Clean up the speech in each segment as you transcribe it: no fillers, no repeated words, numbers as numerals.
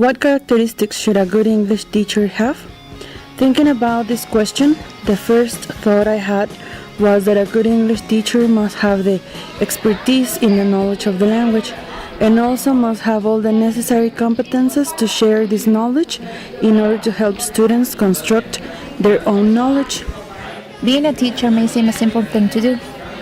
What characteristics should a good English teacher have? Thinking about this question, the first thought I had was that a good English teacher must have the expertise in the knowledge of the language and also must have all the necessary competences to share this knowledge in order to help students construct their own knowledge. Being a teacher may seem a simple thing to do.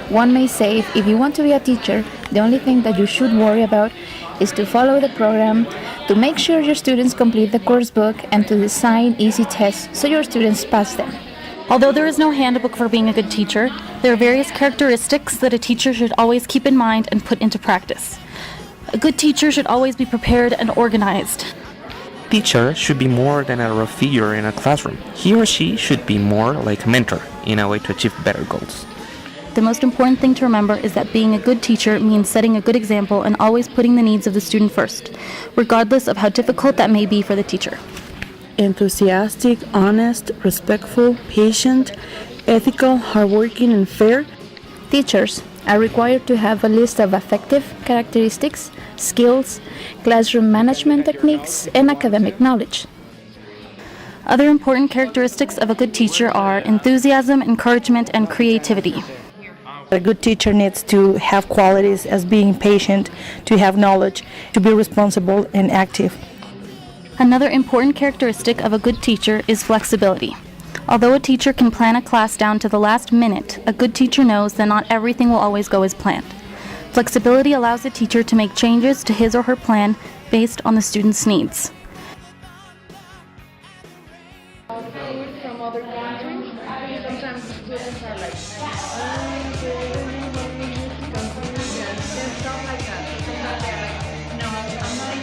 One may say if you want to be a teacher, the only thing that you should worry about is to follow the program, to make sure your students complete the course book, and to design easy tests so your students pass them. Although there is no handbook for being a good teacher, there are various characteristics that a teacher should always keep in mind and put into practice. A good teacher should always be prepared and organized. Teacher should be more than a rough figure in a classroom. He or she should be more like a mentor in a way to achieve better goals. The most important thing to remember is that being a good teacher means setting a good example and always putting the needs of the student first, regardless of how difficult that may be for the teacher. Enthusiastic, honest, respectful, patient, ethical, hardworking, and fair. Teachers are required to have a list of affective characteristics, skills, classroom management techniques, and academic knowledge. Other important characteristics of a good teacher are enthusiasm, encouragement, and creativity. A good teacher needs to have qualities as being patient, to have knowledge, to be responsible and active. Another important characteristic of a good teacher is flexibility. Although a teacher can plan a class down to the last minute, a good teacher knows that not everything will always go as planned. Flexibility allows the teacher to make changes to his or her plan based on the student's needs. From other countries, sometimes students are like, stuff like that. Sometimes they're like, no, I'm not.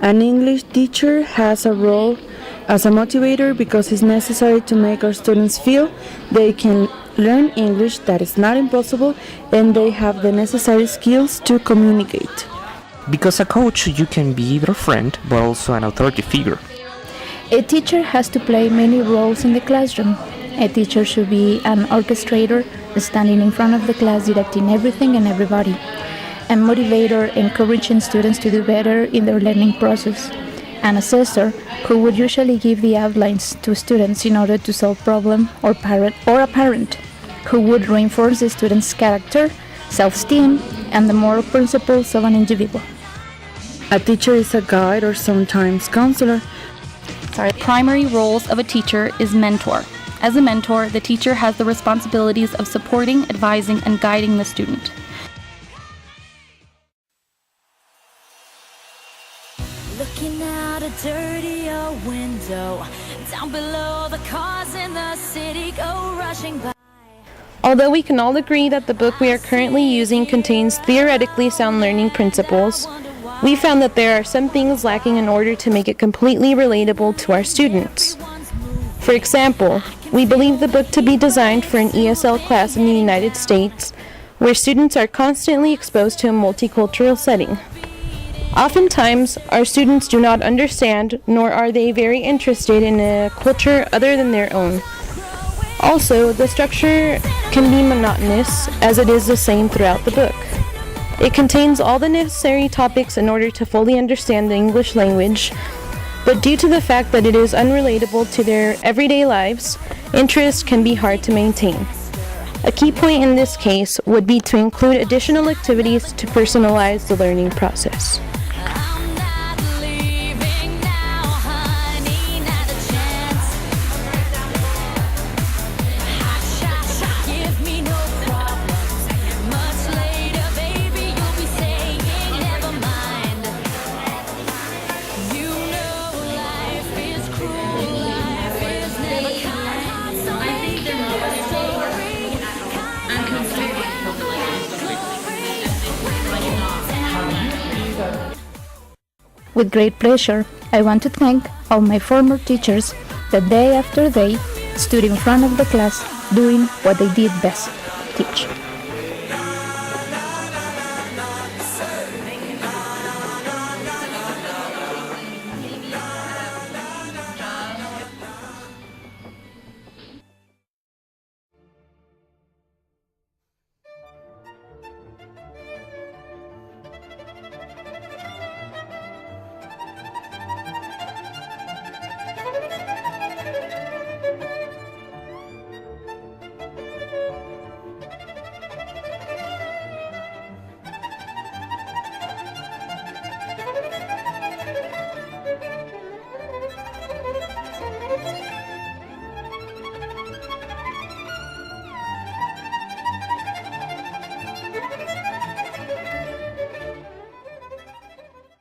An English teacher has a role as a motivator because it's necessary to make our students feel they can learn English, that is not impossible, and they have the necessary skills to communicate. Because a coach, you can be their friend, but also an authority figure. A teacher has to play many roles in the classroom. A teacher should be an orchestrator, standing in front of the class directing everything and everybody. A motivator, encouraging students to do better in their learning process. An assessor, who would usually give the outlines to students in order to solve problem, or a parent, who would reinforce the student's character, self-esteem, and the moral principles of an individual. A teacher is a guide or sometimes counselor. Primary roles of a teacher is mentor. As a mentor, the teacher has the responsibilities of supporting, advising, and guiding the student. Looking out a dirty old window, down below the cars in the city go rushing by. Although we can all agree that the book we are currently using contains theoretically sound learning principles, we found that there are some things lacking in order to make it completely relatable to our students. For example, we believe the book to be designed for an ESL class in the United States, where students are constantly exposed to a multicultural setting. Oftentimes, our students do not understand, nor are they very interested in a culture other than their own. Also, the structure can be monotonous, as it is the same throughout the book. It contains all the necessary topics in order to fully understand the English language, but due to the fact that it is unrelatable to their everyday lives, interest can be hard to maintain. A key point in this case would be to include additional activities to personalize the learning process. With great pleasure, I want to thank all my former teachers that day after day stood in front of the class doing what they did best, teach.